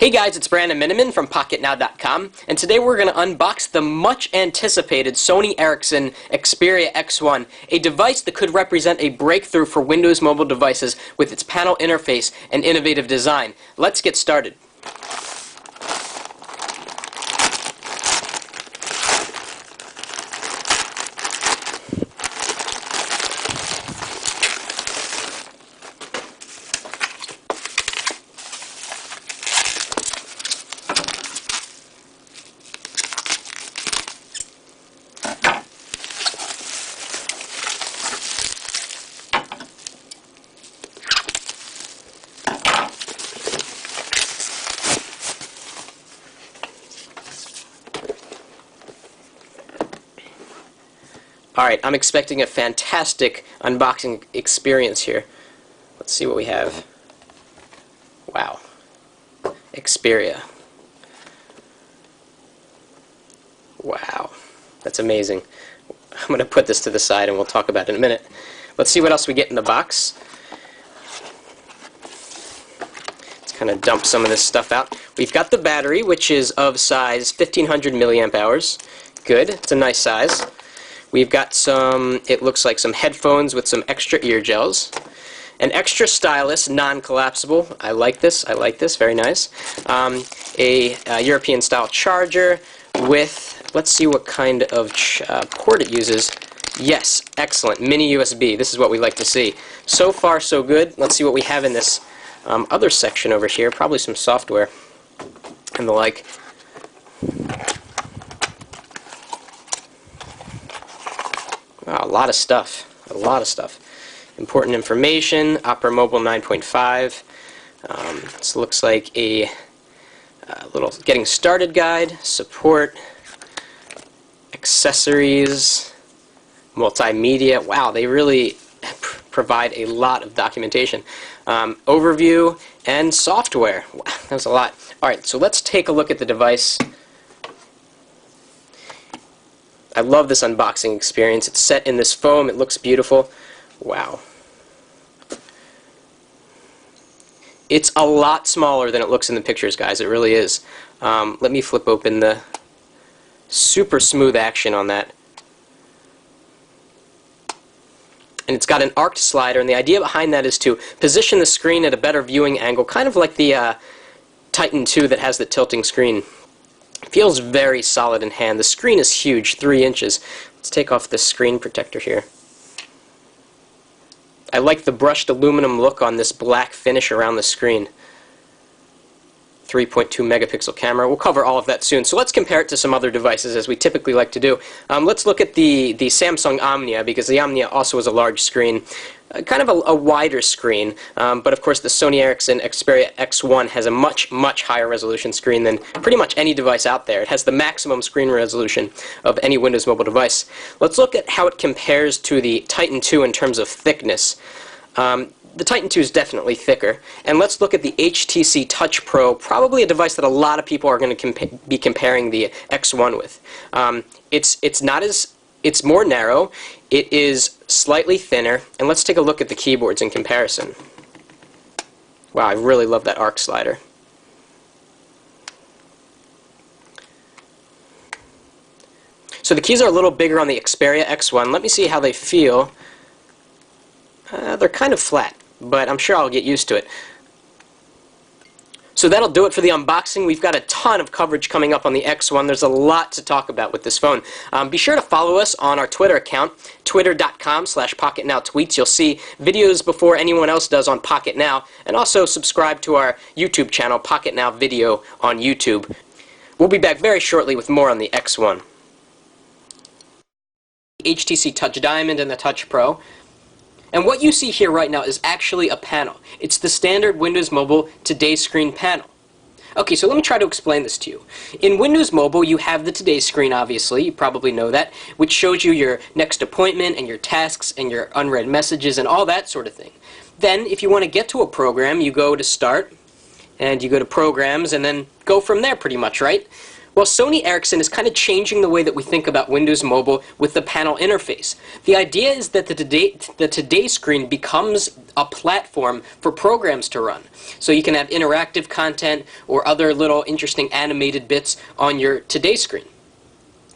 Hey guys, it's Brandon Miniman from PocketNow.com, and today we're going to unbox the much anticipated SonyEricsson XPERIA X1, a device that could represent a breakthrough for Windows mobile devices with its panel interface and innovative design. Let's get started. Alright, I'm expecting a fantastic unboxing experience here. Let's see what we have. Wow. XPERIA. Wow. That's amazing. I'm going to put this to the side and we'll talk about it in a minute. Let's see what else we get in the box. Let's kind of dump some of this stuff out. We've got the battery, which is of size 1500 milliamp hours. Good. It's a nice size. We've got some, it looks like some headphones with some extra ear gels. An extra stylus, non-collapsible. I like this, very nice. A European style charger with, let's see what kind of port it uses. Yes, excellent, mini USB. This is what we like to see. So far so good. Let's see what we have in this other section over here. Probably some software and the like. Wow, a lot of stuff. Important information, Opera Mobile 9.5. This looks like a little getting started guide, support, accessories, multimedia. Wow, they really provide a lot of documentation. Overview and software. Wow, that was a lot. Alright, so let's take a look at the device. I love this unboxing experience. It's set in this foam. It looks beautiful. Wow. It's a lot smaller than it looks in the pictures, guys. It really is. Let me flip open the super smooth action on that. And it's got an arced slider, and the idea behind that is to position the screen at a better viewing angle, kind of like the Titan II that has the tilting screen. Feels very solid in hand. The screen is huge, 3 inches. Let's take off the screen protector here. I like the brushed aluminum look on this black finish around the screen. 3.2 megapixel camera. We'll cover all of that soon. So let's compare it to some other devices, as we typically like to do. Let's look at the Samsung Omnia, because the Omnia also has a large screen. Kind of a wider screen, but of course the SonyEricsson XPERIA X1 has a much higher resolution screen than pretty much any device out there. It has the maximum screen resolution of any Windows mobile device. Let's look at how it compares to the Titan II in terms of thickness. The Titan II is definitely thicker, and let's look at the HTC Touch Pro, probably a device that a lot of people are going to be comparing the X1 with. It's more narrow, it is slightly thinner, and let's take a look at the keyboards in comparison. Wow, I really love that arc slider. So the keys are a little bigger on the XPERIA X1. Let me see how they feel. They're kind of flat, but I'm sure I'll get used to it. So that'll do it for the unboxing. We've got a ton of coverage coming up on the X1. There's a lot to talk about with this phone. Be sure to follow us on our Twitter account, twitter.com/PocketNowTweets. You'll see videos before anyone else does on Pocket Now, and also subscribe to our YouTube channel, Pocket Now Video on YouTube. We'll be back very shortly with more on the X1. HTC Touch Diamond and the Touch Pro. And what you see here right now is actually a panel. It's the standard Windows Mobile Today Screen panel. Okay, so let me try to explain this to you. In Windows Mobile, you have the Today Screen, obviously. You probably know that, which shows you your next appointment and your tasks and your unread messages and all that sort of thing. Then, if you want to get to a program, you go to Start, and you go to Programs, and then go from there pretty much, right? Well, Sony Ericsson is kind of changing the way that we think about Windows Mobile with the panel interface. The idea is that the Today screen becomes a platform for programs to run. So you can have interactive content or other little interesting animated bits on your Today screen.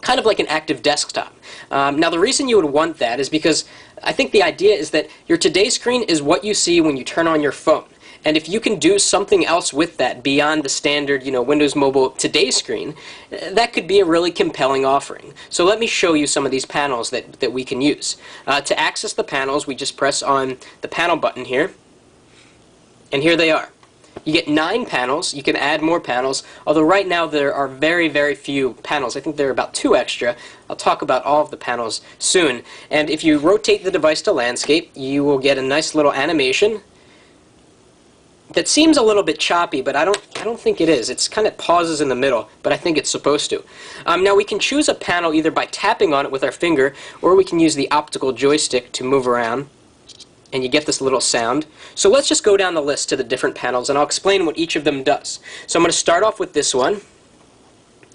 Kind of like an active desktop. Now the reason you would want that is because I think the idea is that your Today screen is what you see when you turn on your phone. And if you can do something else with that beyond the standard, Windows Mobile Today screen, that could be a really compelling offering. So let me show you some of these panels that we can use. To access the panels, we just press on the panel button here, and here they are. You get 9 panels. You can add more panels, although right now there are very, very few panels. I think there are about 2 extra. I'll talk about all of the panels soon. And if you rotate the device to landscape, you will get a nice little animation that seems a little bit choppy, but I don't think it is. It's kind of pauses in the middle, but I think it's supposed to. Now we can choose a panel either by tapping on it with our finger, or we can use the optical joystick to move around, and you get this little sound. So let's just go down the list to the different panels, and I'll explain what each of them does. So I'm going to start off with this one,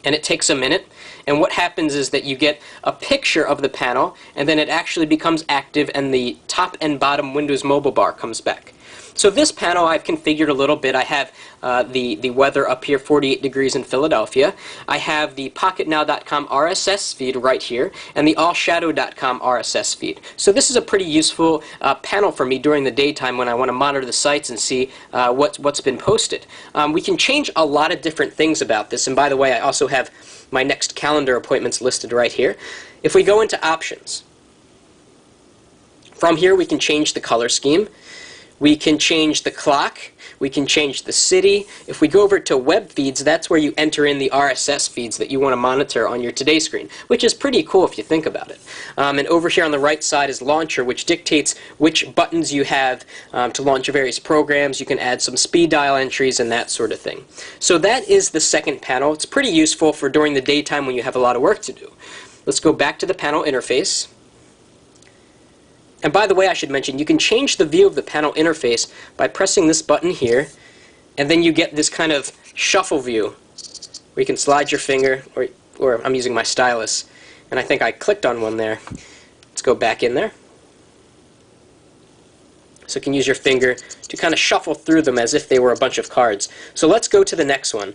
and it takes a minute. And what happens is that you get a picture of the panel, and then it actually becomes active, and the top and bottom Windows Mobile bar comes back. So this panel I've configured a little bit. I have the weather up here, 48 degrees in Philadelphia. I have the PocketNow.com RSS feed right here, and the AllShadow.com RSS feed. So this is a pretty useful panel for me during the daytime when I want to monitor the sites and see what's been posted. We can change a lot of different things about this, and by the way, I also have my next calendar appointments listed right here. If we go into Options, from here we can change the color scheme. We can change the clock. We can change the city. If we go over to web feeds, that's where you enter in the RSS feeds that you want to monitor on your Today screen, which is pretty cool if you think about it. And over here on the right side is Launcher, which dictates which buttons you have to launch various programs. You can add some speed dial entries and that sort of thing. So that is the second panel. It's pretty useful for during the daytime when you have a lot of work to do. Let's go back to the panel interface. And by the way, I should mention, you can change the view of the panel interface by pressing this button here, and then you get this kind of shuffle view where you can slide your finger, or I'm using my stylus, and I think I clicked on one there. Let's go back in there. So you can use your finger to kind of shuffle through them as if they were a bunch of cards. So let's go to the next one.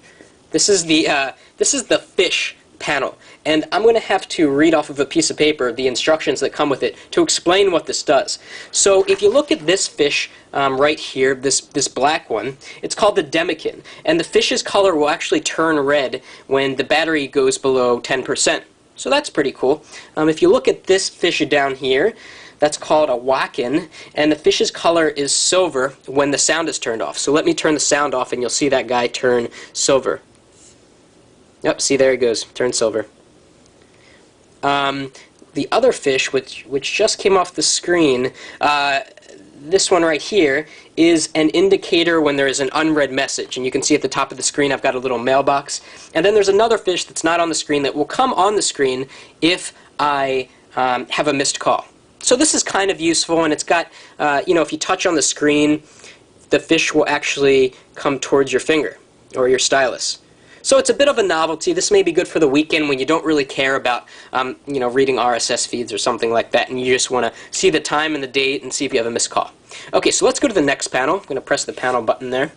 This is the fish panel, and I'm going to have to read off of a piece of paper the instructions that come with it to explain what this does. So if you look at this fish right here, this black one, it's called the Demikin, and the fish's color will actually turn red when the battery goes below 10%. So that's pretty cool. If you look at this fish down here, that's called a Wakin, and the fish's color is silver when the sound is turned off. So let me turn the sound off, and you'll see that guy turn silver. Yep, see, there he goes, turned silver. The other fish, which just came off the screen, this one right here, is an indicator when there is an unread message. And you can see at the top of the screen I've got a little mailbox. And then there's another fish that's not on the screen that will come on the screen if I have a missed call. So this is kind of useful, and it's got, if you touch on the screen, the fish will actually come towards your finger or your stylus. So it's a bit of a novelty. This may be good for the weekend when you don't really care about, reading RSS feeds or something like that, and you just want to see the time and the date and see if you have a missed call. Okay, so let's go to the next panel. I'm going to press the panel button there.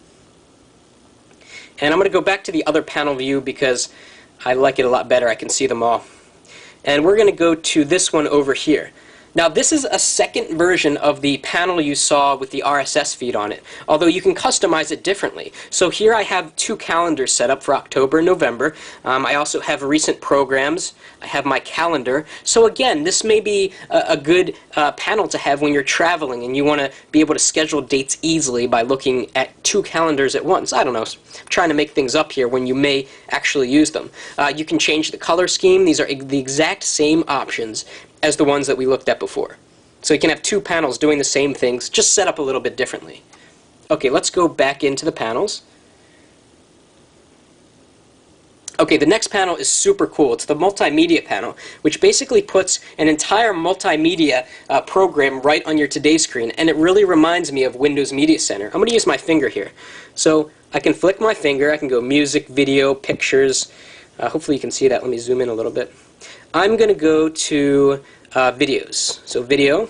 And I'm going to go back to the other panel view because I like it a lot better. I can see them all. And we're going to go to this one over here. Now this is a second version of the panel you saw with the RSS feed on it, although you can customize it differently. So here I have 2 calendars set up for October and November. I also have recent programs. I have my calendar. So again, this may be a good panel to have when you're traveling and you want to be able to schedule dates easily by looking at 2 calendars at once. I don't know, I'm trying to make things up here when you may actually use them. You can change the color scheme. These are the exact same options as the ones that we looked at before. So you can have 2 panels doing the same things, just set up a little bit differently. Okay, let's go back into the panels. Okay, the next panel is super cool. It's the multimedia panel, which basically puts an entire multimedia program right on your Today screen, and it really reminds me of Windows Media Center. I'm going to use my finger here. So I can flick my finger, I can go music, video, pictures, Hopefully you can see that. Let me zoom in a little bit. I'm going to go to videos. So video,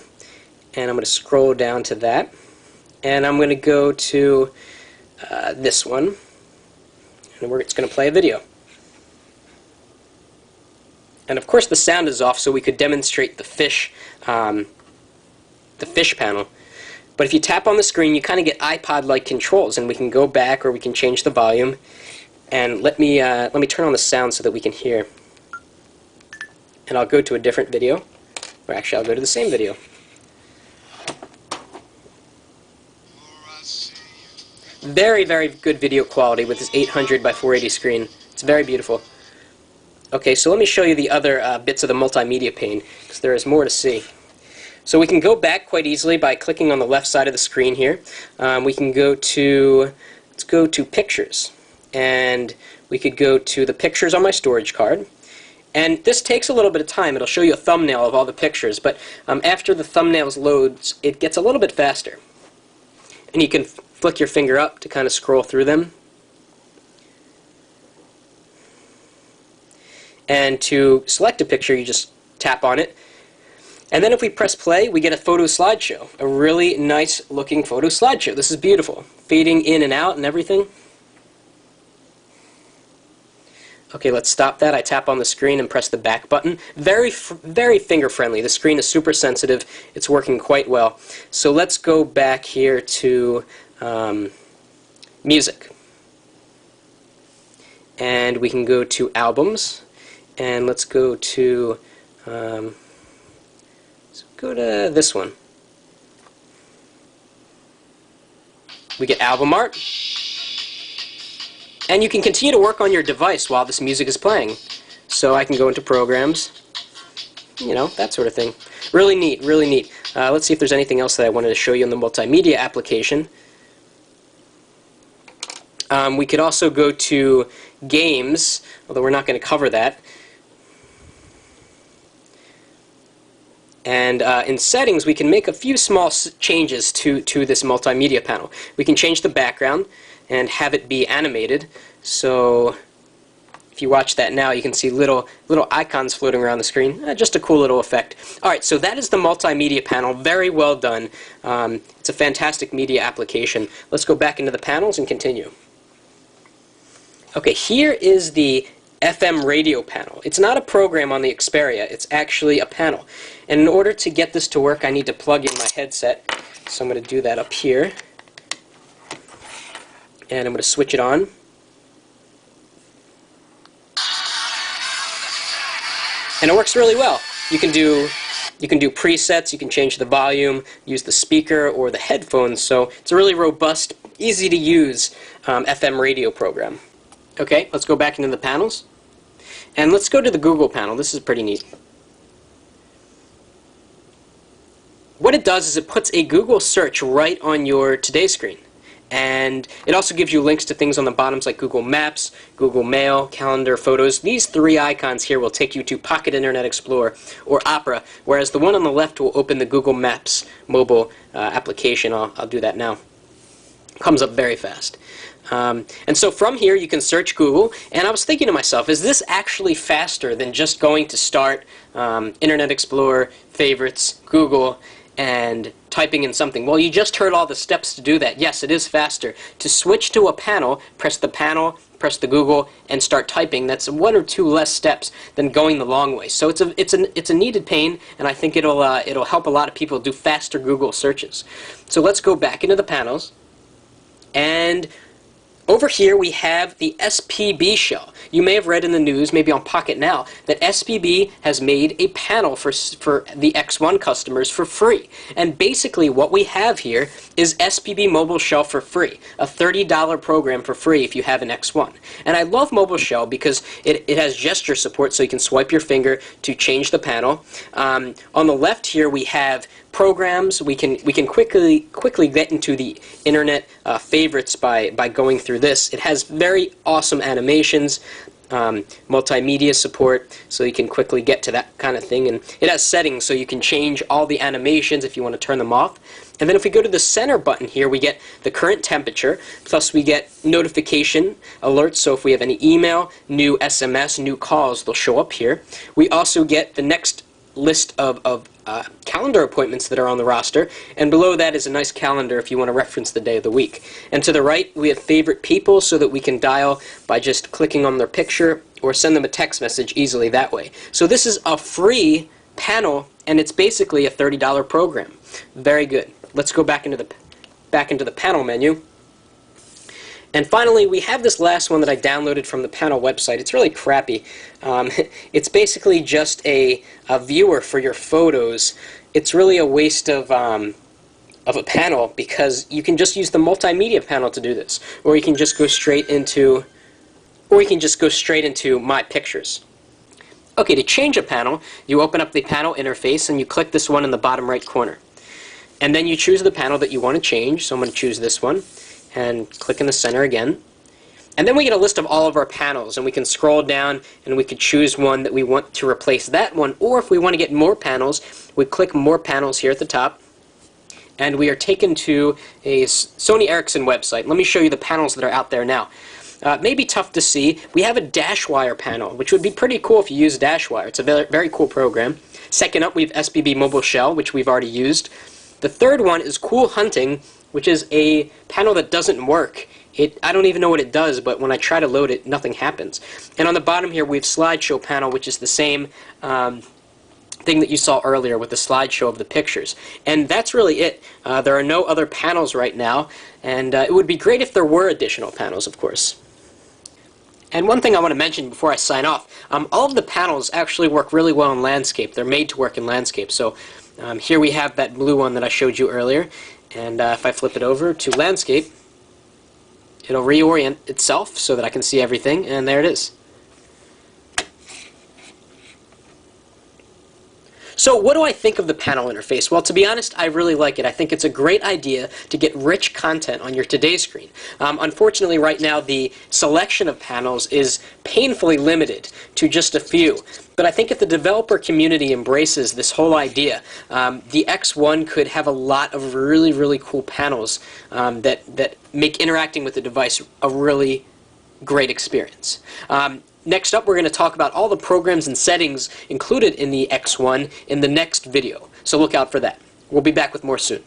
and I'm going to scroll down to that. And I'm going to go to this one, and it's going to play a video. And of course the sound is off, so we could demonstrate the fish panel. But if you tap on the screen, you kind of get iPod-like controls, and we can go back, or we can change the volume. And let me turn on the sound so that we can hear. And I'll go to a different video, or actually I'll go to the same video. Very, very good video quality with this 800 by 480 screen. It's very beautiful. Okay, so let me show you the other bits of the multimedia pane, because there is more to see. So we can go back quite easily by clicking on the left side of the screen here. We can go to, let's go to Pictures, and we could go to the pictures on my storage card. And this takes a little bit of time. It'll show you a thumbnail of all the pictures, but after the thumbnails loads, it gets a little bit faster. And you can flick your finger up to kind of scroll through them. And to select a picture, you just tap on it. And then if we press play, we get a photo slideshow. A really nice looking photo slideshow. This is beautiful. Fading in and out and everything. Okay, let's stop that. I tap on the screen and press the back button. Very finger friendly. The screen is super sensitive. It's working quite well. So let's go back here to music. And we can go to albums. And let's go to this one. We get album art. And you can continue to work on your device while this music is playing. So I can go into programs, you know, that sort of thing. Really neat, really neat. Let's see if there's anything else that I wanted to show you in the multimedia application. We could also go to games, although we're not going to cover that. And in settings, we can make a few small changes to this multimedia panel. We can change the background and have it be animated. So if you watch that now, you can see little icons floating around the screen. Just a cool little effect. Alright, so that is the multimedia panel. Very well done. It's a fantastic media application. Let's go back into the panels and continue. Okay, here is the FM radio panel. It's not a program on the Xperia, it's actually a panel. And in order to get this to work, I need to plug in my headset. So I'm going to do that up here. And I'm going to switch it on. And it works really well. You can do presets, you can change the volume, use the speaker or the headphones, so it's a really robust, easy to use FM radio program. Okay, let's go back into the panels. And let's go to the Google panel. This is pretty neat. What it does is it puts a Google search right on your Today screen. And it also gives you links to things on the bottoms like Google Maps, Google Mail, Calendar, Photos. These three icons here will take you to Pocket Internet Explorer or Opera, whereas the one on the left will open the Google Maps mobile application. I'll do that now. Comes up very fast. And so from here you can search Google, and I was thinking to myself, is this actually faster than just going to start Internet Explorer, Favorites, Google, and typing in something? Well, you just heard all the steps to do that. Yes, it is faster. To switch to a panel, press the Google, and start typing. That's one or two less steps than going the long way. So it's a needed pain, and I think it'll help a lot of people do faster Google searches. So let's go back into the panels, and over here we have the SPB shell. You may have read in the news, maybe on Pocket Now, that SPB has made a panel for the X1 customers for free. And basically what we have here is SPB Mobile Shell for free, a $30 program for free if you have an X1. And I love Mobile Shell because it has gesture support, so you can swipe your finger to change the panel. On the left here we have programs. We can quickly get into the internet favorites by going through this. It has very awesome animations. multimedia support, so you can quickly get to that kind of thing. And it has settings, so you can change all the animations if you want to turn them off. And then if we go to the center button here, we get the current temperature, plus we get notification alerts, so if we have any email, new SMS, new calls, they'll show up here. We also get the next list of calendar appointments that are on the roster, and below that is a nice calendar if you want to reference the day of the week. And to the right we have favorite people, so that we can dial by just clicking on their picture or send them a text message easily that way. So this is a free panel, and it's basically a $30 program. Very good. Let's go back into the panel menu. And finally, we have this last one that I downloaded from the panel website. It's really crappy. It's basically just a viewer for your photos. It's really a waste of a panel, because you can just use the multimedia panel to do this, or you can just go straight into My Pictures. Okay, to change a panel, you open up the panel interface and you click this one in the bottom right corner. And then you choose the panel that you want to change. So I'm going to choose this one and click in the center again. And then we get a list of all of our panels, and we can scroll down and we could choose one that we want to replace that one, or if we want to get more panels, we click More Panels here at the top, and we are taken to a SonyEricsson website. Let me show you the panels that are out there now. It may be tough to see. We have a DashWire panel, which would be pretty cool if you use DashWire. It's a very, very cool program. Second up, we have SBB Mobile Shell, which we've already used. The third one is Cool Hunting, which is a panel that doesn't work. I don't even know what it does, but when I try to load it, nothing happens. And on the bottom here, we have Slideshow panel, which is the same thing that you saw earlier with the slideshow of the pictures. And that's really it. There are no other panels right now, and it would be great if there were additional panels, of course. And one thing I want to mention before I sign off, all of the panels actually work really well in landscape. They're made to work in landscape. So here we have that blue one that I showed you earlier, and if I flip it over to landscape, it'll reorient itself so that I can see everything, and there it is. So what do I think of the panel interface? Well, to be honest, I really like it. I think it's a great idea to get rich content on your Today screen. Unfortunately, right now, the selection of panels is painfully limited to just a few. But I think if the developer community embraces this whole idea, the X1 could have a lot of really, really cool panels that make interacting with the device a really great experience. Next up, we're going to talk about all the programs and settings included in the X1 in the next video, so look out for that. We'll be back with more soon.